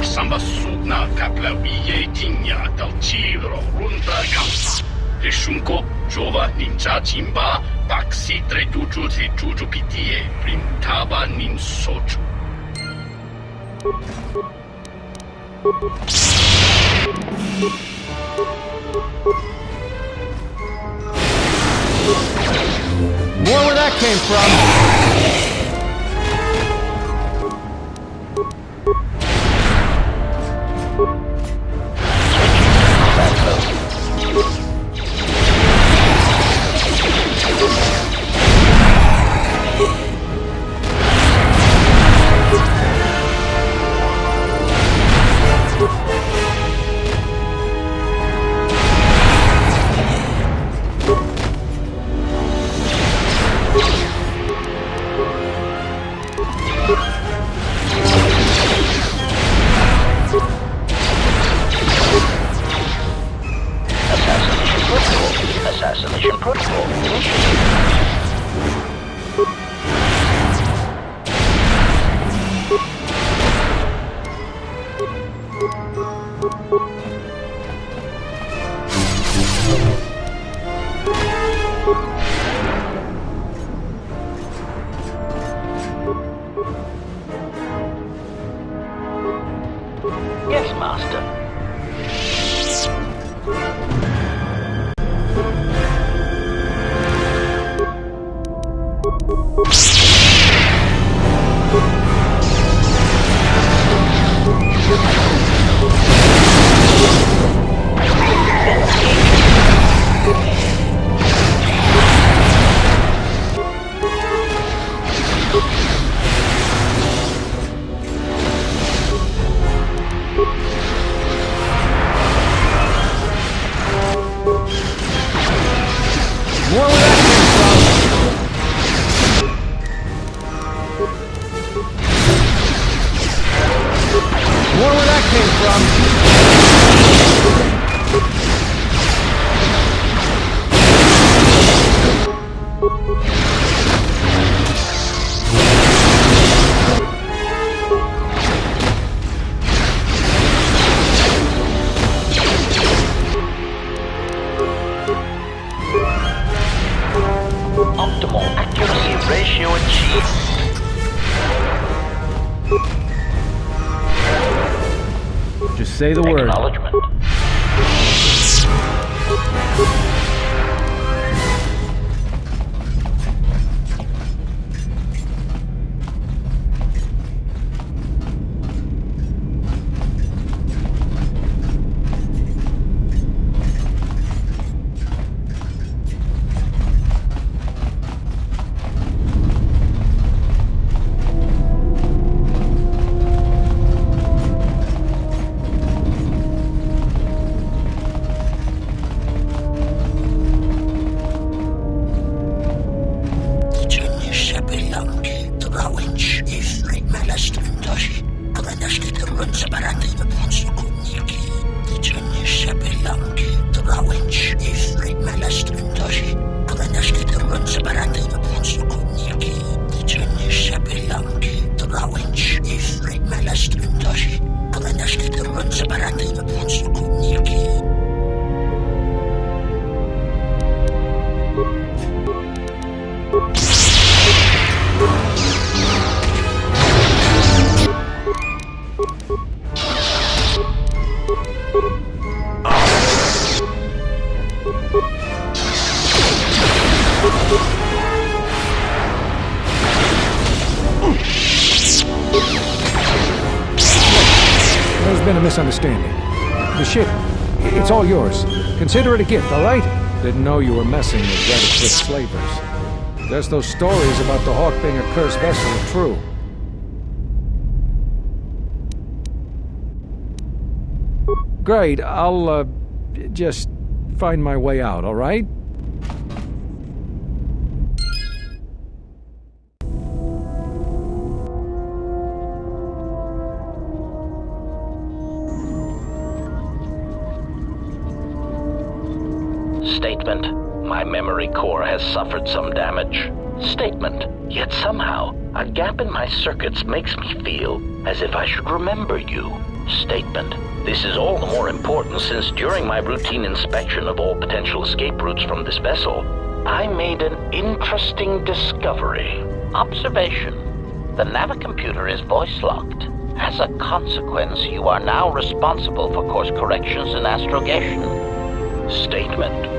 Samba suna kapla wiye tinya dal ciro runda gamsa. Rishunko jova ninja jimba taksi tre juju si juju pitie printaba nin soju. More where that came from. Assassination protocol initiated. Yes, Master. More where that came from. More where that came Optimal accuracy ratio achieved. Just say the word. Acknowledgement. There's been a misunderstanding. The ship, it's all yours. Consider it a gift, all right? Didn't know you were messing with Red Eclipse slavers. Guess those stories about the Hawk being a cursed vessel are true. Great, I'll, just find my way out, all right? Statement. My memory core has suffered some damage. Statement. Yet somehow, a gap in my circuits makes me feel as if I should remember you. Statement. This is all the more important since during my routine inspection of all potential escape routes from this vessel, I made an interesting discovery. Observation. The navicomputer is voice-locked. As a consequence, you are now responsible for course corrections and astrogation. Statement.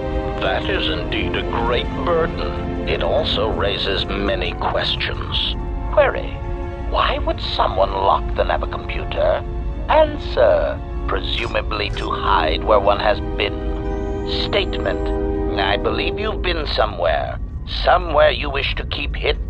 That is indeed a great burden. It also raises many questions. Query. Why would someone lock the navicomputer? Answer. Presumably to hide where one has been. Statement. I believe you've been somewhere. Somewhere you wish to keep hidden.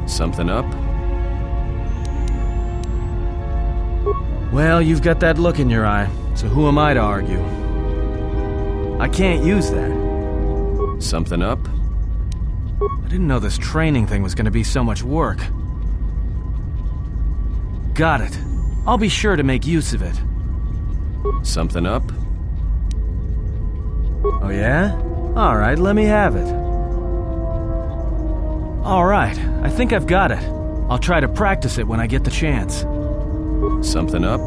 Something up? Well, you've got that look in your eye, so who am I to argue? I can't use that. Something up? I didn't know this training thing was gonna be so much work. Got it. I'll be sure to make use of it. Something up? Oh yeah? Alright, let me have it. Alright, I think I've got it. I'll try to practice it when I get the chance. Something up?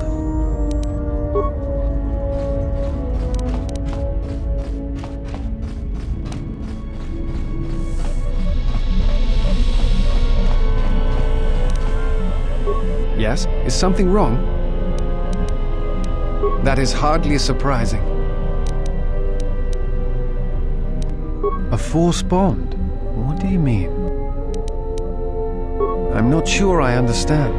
Yes? Is something wrong? That is hardly surprising. A force bond? What do you mean? I'm not sure I understand.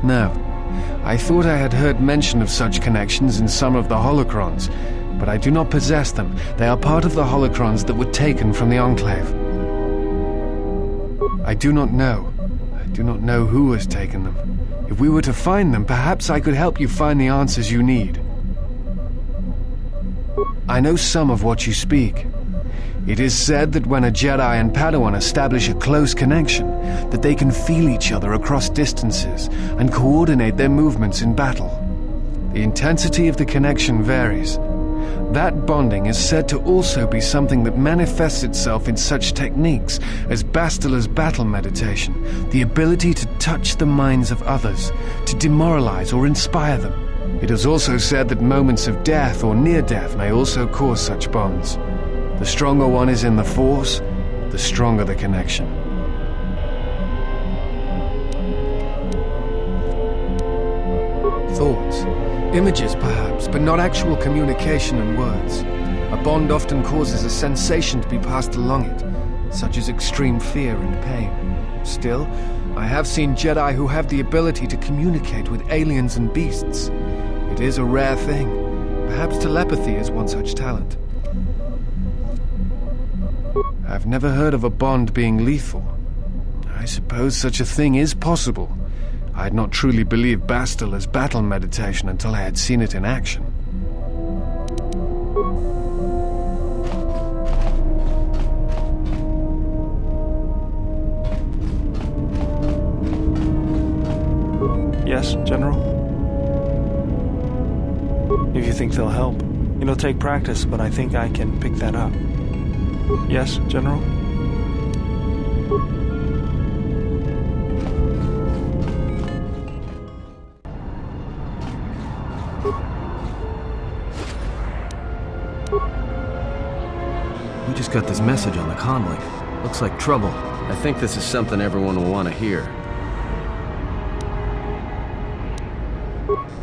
No, I thought I had heard mention of such connections in some of the holocrons, but I do not possess them. They are part of the holocrons that were taken from the Enclave. I do not know. I do not know who has taken them. If we were to find them, perhaps I could help you find the answers you need. I know some of what you speak. It is said that when a Jedi and Padawan establish a close connection, that they can feel each other across distances and coordinate their movements in battle. The intensity of the connection varies. That bonding is said to also be something that manifests itself in such techniques as Bastila's battle meditation, the ability to touch the minds of others, to demoralize or inspire them. It is also said that moments of death or near death may also cause such bonds. The stronger one is in the Force, the stronger the connection. Thoughts, images perhaps, but not actual communication and words. A bond often causes a sensation to be passed along it, such as extreme fear and pain. Still, I have seen Jedi who have the ability to communicate with aliens and beasts. It is a rare thing. Perhaps telepathy is one such talent. I've never heard of a bond being lethal. I suppose such a thing is possible. I had not truly believed Bastila's battle meditation until I had seen it in action. Yes, General? If you think they'll help. It'll take practice, but I think I can pick that up. Yes, General? We just got this message on the comlink. Looks like trouble. I think this is something everyone will want to hear.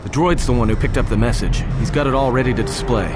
The droid's the one who picked up the message. He's got it all ready to display.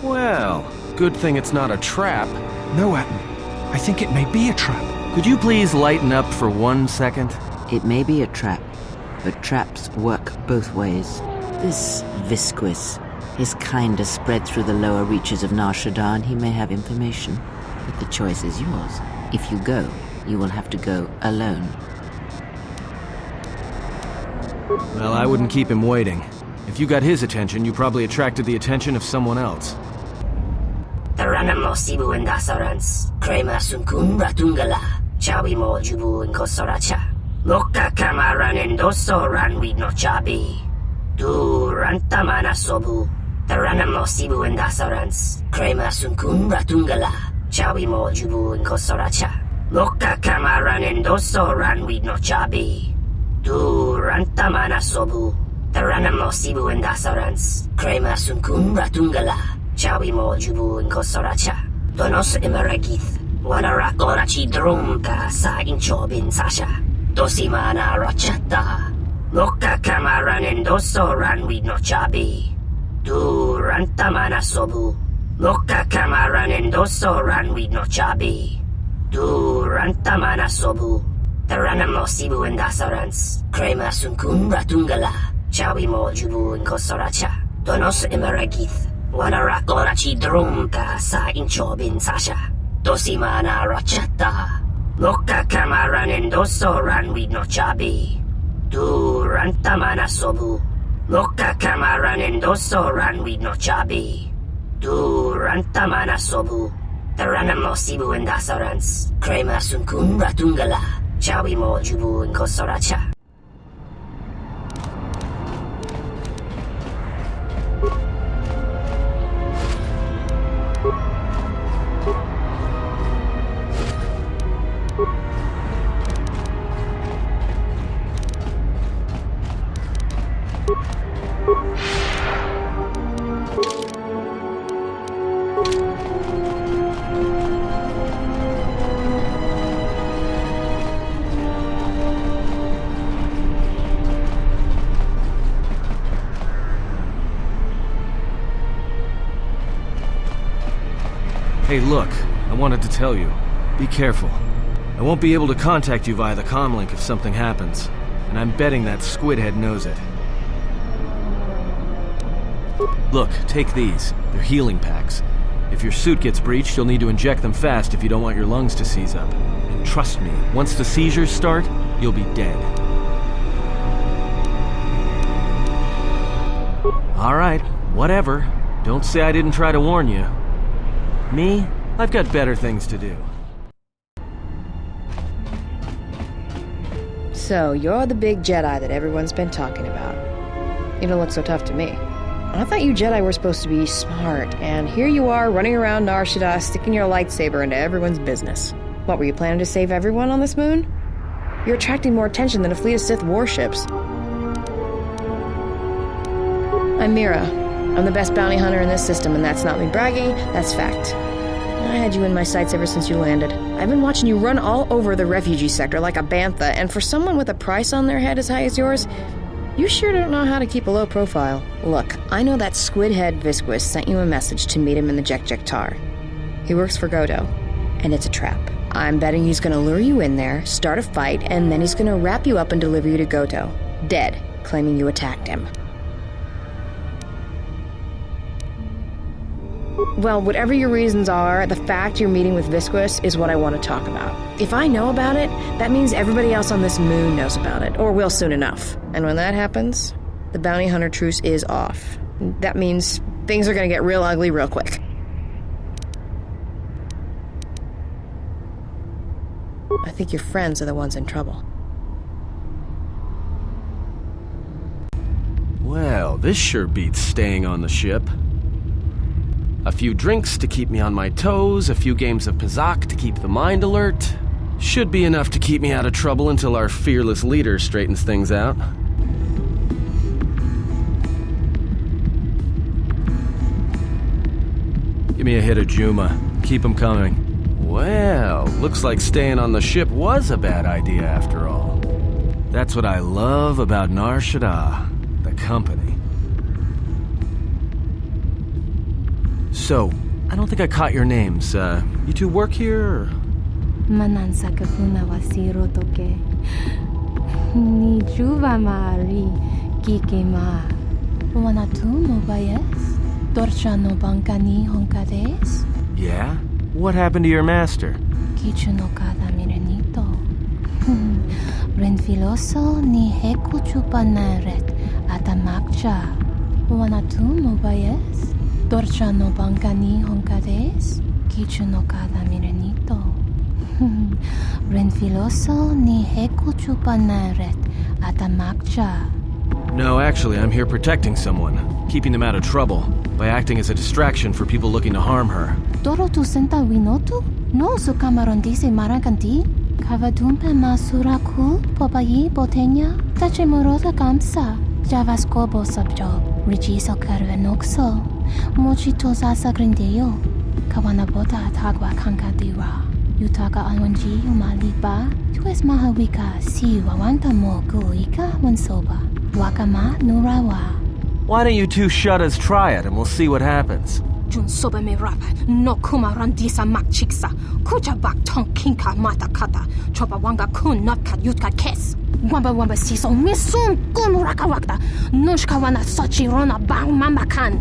Well, good thing it's not a trap. No, Atton. I think it may be a trap. Could you please lighten up for 1 second? It may be a trap, but traps work both ways. This Visquis, his kind is spread through the lower reaches of Nar Shaddaa, and he may have information. But the choice is yours. If you go, you will have to go alone. Well, I wouldn't keep him waiting. If you got his attention, you probably attracted the attention of someone else. Taranamo Sibu and Dasarans, Krema Sunkun Ratungala, Chawi Mo Jubu and Kosoracha, Moka Kamaran and Doso Ran with no Chabi, Du Rantamana Sobu, Taranamo Sibu and Dasarans, Krema Sunkun Ratungala, Chawi Mo Jubu and Kosoracha, Moka Kamaran and Doso Ran with no Chabi, Du Rantamana Sobu, Taranamo Sibu and Dasarans, Krema Sunkun Ratungala, Chawi Mo Jubu and Kosoracha, Donos Emeragith, Wanarakorachi Drumka Sa Inchobin Sasha, Dosimana Rachata, Moka Kamaran and Doso Ran with no Chabi, Du Rantamana Sobu, Moka Kamaran and Doso Ran with no Chabi, Du Rantamana Sobu, Taranamo Sibu and Dasarans, Krema Sunkun Ratungala, Chawi Mo Jubu and Kosoracha, Donos Emeragith, Wanarakorachi Drumka Sa Inchobin Sasha, Dosimana Rachata, Moka Kamaran and Doso Ran with no Chabi, Du Rantamana Sobu, Moka Kamaran and Doso Ran with no Chabi, Du Rantamana Sobu, Taranamo Sibu and Dasarans, Krema Sunkun Ratungala, Chawi Mo Jubu and Kosoracha. Hey, look, I wanted to tell you. Be careful. I won't be able to contact you via the comlink if something happens. And I'm betting that squidhead knows it. Look, take these. They're healing packs. If your suit gets breached, you'll need to inject them fast if you don't want your lungs to seize up. And trust me, once the seizures start, you'll be dead. Alright, whatever. Don't say I didn't try to warn you. Me? I've got better things to do. So, you're the big Jedi that everyone's been talking about. You don't look so tough to me. I thought you Jedi were supposed to be smart, and here you are running around Nar Shaddaa sticking your lightsaber into everyone's business. What, were you planning to save everyone on this moon? You're attracting more attention than a fleet of Sith warships. I'm Mira. I'm the best bounty hunter in this system, and that's not me bragging, that's fact. I had you in my sights ever since you landed. I've been watching you run all over the refugee sector like a bantha, and for someone with a price on their head as high as yours, you sure don't know how to keep a low profile. Look, I know that squid-head Visquis sent you a message to meet him in the Jekk Jekk Tarr. He works for Godo, and it's a trap. I'm betting he's gonna lure you in there, start a fight, and then he's gonna wrap you up and deliver you to Godo, dead, claiming you attacked him. Well, whatever your reasons are, the fact you're meeting with Visquis is what I want to talk about. If I know about it, that means everybody else on this moon knows about it, or will soon enough. And when that happens, the bounty hunter truce is off. That means things are going to get real ugly real quick. I think your friends are the ones in trouble. Well, this sure beats staying on the ship. A few drinks to keep me on my toes, a few games of Pazak to keep the mind alert. Should be enough to keep me out of trouble until our fearless leader straightens things out. Give me a hit of Juma. Keep 'em coming. Well, looks like staying on the ship was a bad idea after all. That's what I love about Nar Shaddaa, the company. So, I don't think I caught your names. You two work here, or? Manansa kapuna wasiro toke. Ni juva maari kike ma. Wana tu mobayes? Dorcha no bankani honkades? Yeah? What happened to your master? Kichu no kada mirenito. Renfiloso ni heku chupanaret atamakcha. Wana tu mobayes? Dorcha no bankani honkades? Kichu no kada mirenito. Renfiloso ni heku chupanaret atamakcha. No, actually, I'm here protecting someone, keeping them out of trouble, by acting as a distraction for people looking to harm her. Doro tu senta winotu? No su kamaron dice marakanti? Kavadumpe masuraku popayi botenya? Tache morota kamsa. Javaskobo subjob. Rigiso karvenokso. Mochito sasa grindeo. Kawanabota tagwa kankadira. Yutaka alwanji umaliba. Tues mahawika si wawanta mo guika wansoba. Wakama nurawa. Why don't you two shuttas try it and we'll see what happens? Jun soba me rapa. No kuma randisa makchiksa. Kucha bak tong kinka mata kata. Chopa wanga kun not kat yutka kes. Wamba siso misum kun raka wakta. Nushka wana sochi rona bang mamakan.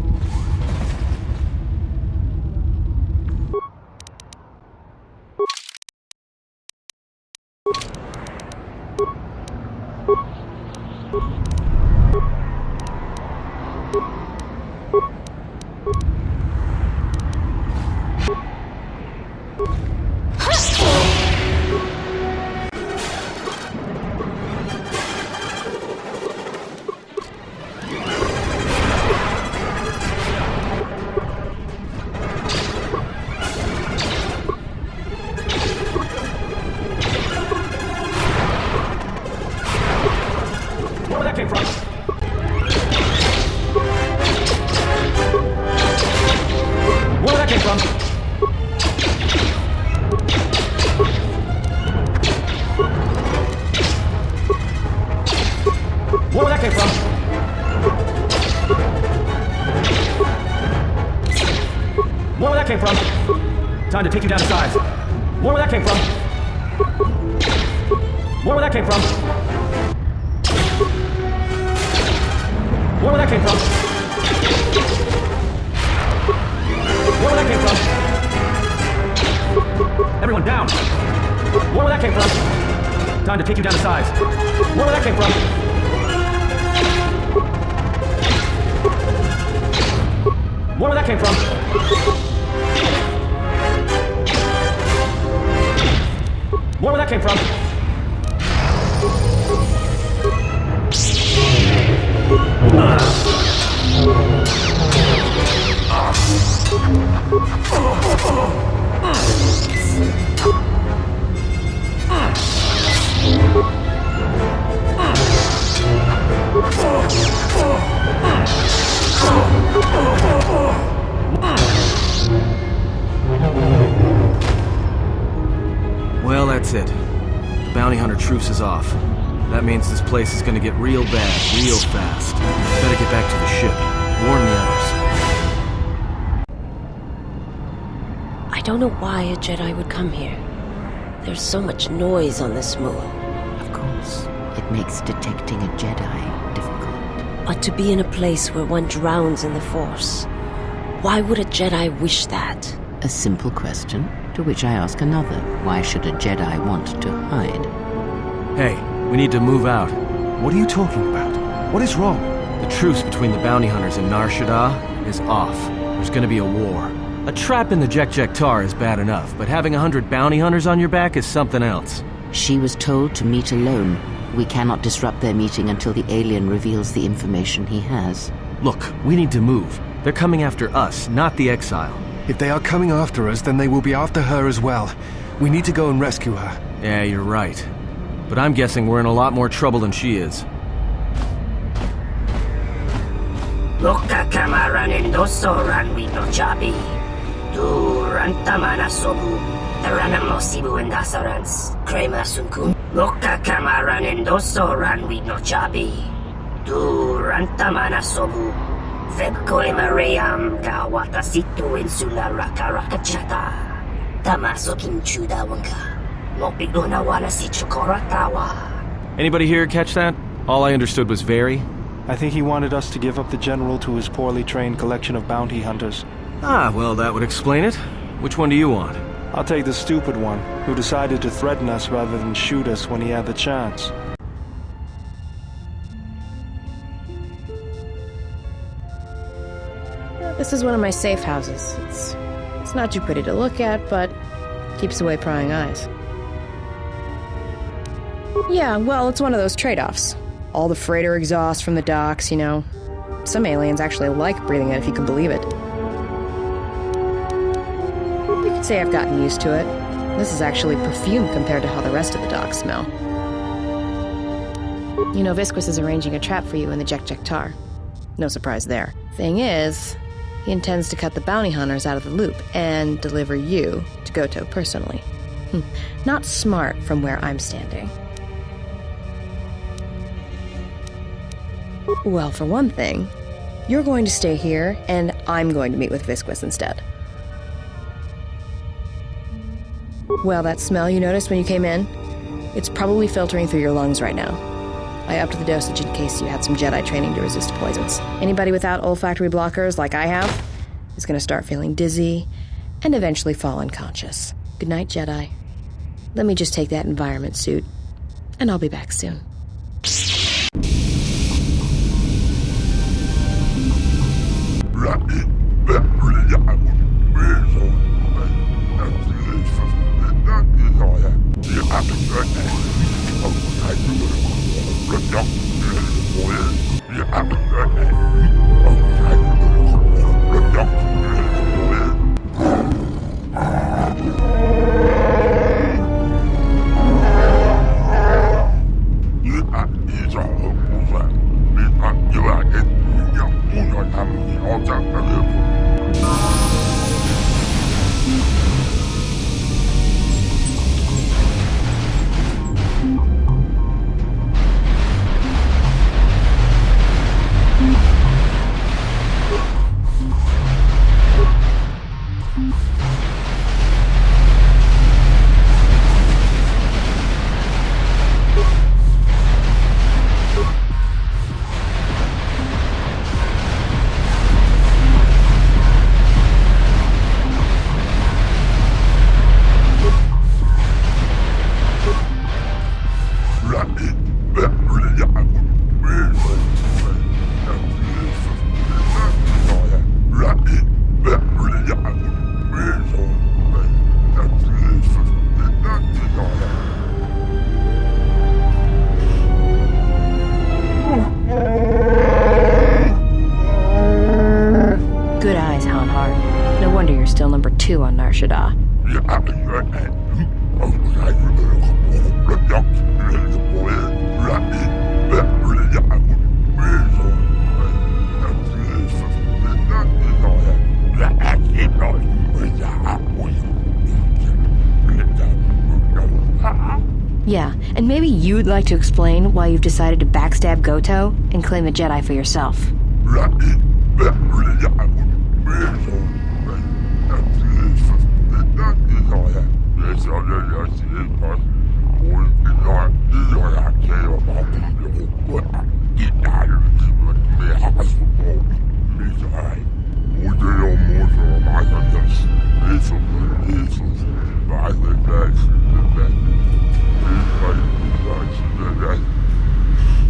Time to take you down to size. More where that came from. More where that came from. More where that came from. More where that came from. Everyone down. More where that came from. Time to take you down to size. More where that came from. More where that came from. More where that came from. Well, that's it. The bounty hunter truce is off. That means this place is gonna get real bad, real fast. Better get back to the ship. Warn the others. I don't know why a Jedi would come here. There's so much noise on this moon. Of course, it makes detecting a Jedi difficult. But to be in a place where one drowns in the Force, why would a Jedi wish that? A simple question, to which I ask another. Why should a Jedi want to hide? Hey, we need to move out. What are you talking about? What is wrong? The truce between the bounty hunters and Nar Shaddaa is off. There's gonna be a war. A trap in the Jekk Jekk Tarr is bad enough, but having 100 bounty hunters on your back is something else. She was told to meet alone. We cannot disrupt their meeting until the alien reveals the information he has. Look, we need to move. They're coming after us, not the Exile. If they are coming after us, then they will be after her as well. We need to go and rescue her. Yeah, you're right. But I'm guessing we're in a lot more trouble than she is. Loka kamaranen dosoran we no chabi. Durantamana sobu. Taranamo sibu and dasarans. Krema sunkun. Loka kamaranen dosoran we no chabi. Durantamana sobu. Vebkoe Mariam Gawata Situ Insula Raka Chata. Tamaso Kinchuda Wanka. Mopiguna Wana Sichukoratawa. Anybody here catch that? All I understood was very. I think he wanted us to give up the General to his poorly trained collection of bounty hunters. Ah, well, that would explain it. Which one do you want? I'll take the stupid one, who decided to threaten us rather than shoot us when he had the chance. This is one of my safe houses. It's not too pretty to look at, but keeps away prying eyes. Yeah, well, it's one of those trade-offs. All the freighter exhaust from the docks, you know. Some aliens actually like breathing it, if you can believe it. You could say I've gotten used to it. This is actually perfume compared to how the rest of the docks smell. You know, Visquis is arranging a trap for you in the Jekk Jekk Tarr. No surprise there. Thing is, he intends to cut the bounty hunters out of the loop and deliver you to Goto personally. Not smart from where I'm standing. Well, for one thing, you're going to stay here, and I'm going to meet with Visquis instead. Well, that smell you noticed when you came in? It's probably filtering through your lungs right now. I upped the dosage in case you had some Jedi training to resist poisons. Anybody without olfactory blockers, like I have, is going to start feeling dizzy and eventually fall unconscious. Good night, Jedi. Let me just take that environment suit, and I'll be back soon. you're still number 2 on Nar Shaddaa. Yeah, and maybe you'd like to explain why you've decided to backstab Goto and claim a Jedi for yourself.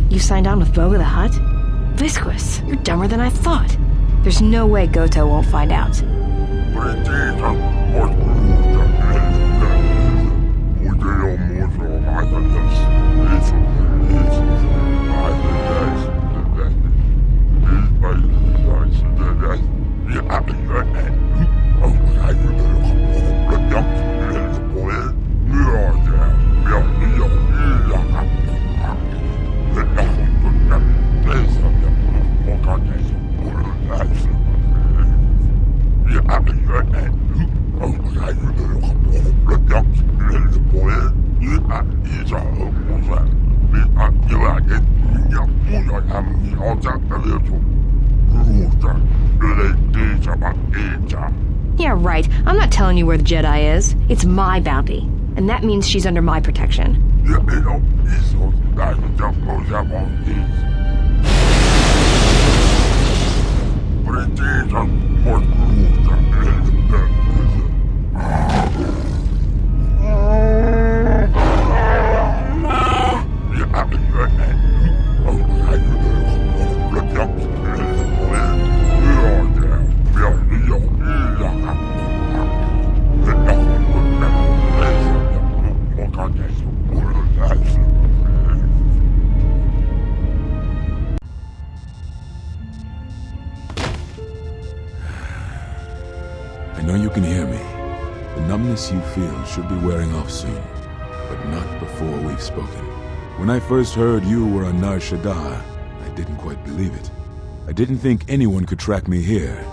You signed on with Boga the Hutt? Visquis, you're dumber than I thought. There's no way Goto won't find out. Yeah, right. I'm not telling you where the Jedi is. It's my bounty. And that means she's under my protection. I know you can hear me. The numbness you feel should be wearing off soon, but not before we've spoken. When I first heard you were on Nar Shaddaa, I didn't quite believe it. I didn't think anyone could track me here.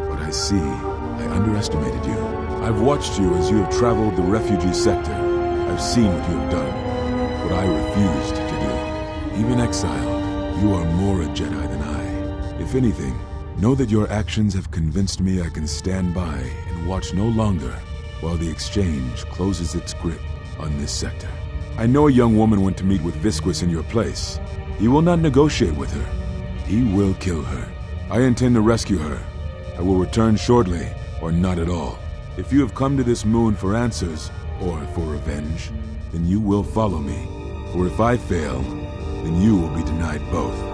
But I see, I underestimated you. I've watched you as you have traveled the refugee sector. I've seen what you have done, what I refused to do. Even exiled, you are more a Jedi than I. If anything, know that your actions have convinced me I can stand by and watch no longer while the exchange closes its grip on this sector. I know a young woman went to meet with Visquis in your place. He will not negotiate with her. He will kill her. I intend to rescue her. I will return shortly, or not at all. If you have come to this moon for answers, or for revenge, then you will follow me. For if I fail, then you will be denied both.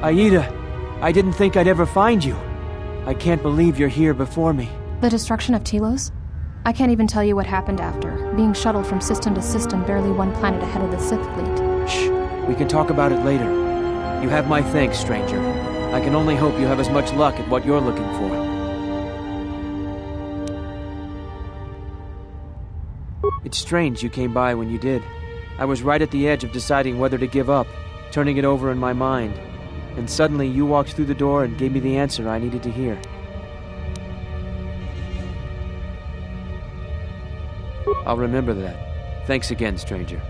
Aida, I didn't think I'd ever find you. I can't believe you're here before me. The destruction of Telos? I can't even tell you what happened after, being shuttled from system to system barely one planet ahead of the Sith fleet. Shh, we can talk about it later. You have my thanks, stranger. I can only hope you have as much luck at what you're looking for. It's strange you came by when you did. I was right at the edge of deciding whether to give up, turning it over in my mind. And suddenly you walked through the door and gave me the answer I needed to hear. I'll remember that. Thanks again, stranger.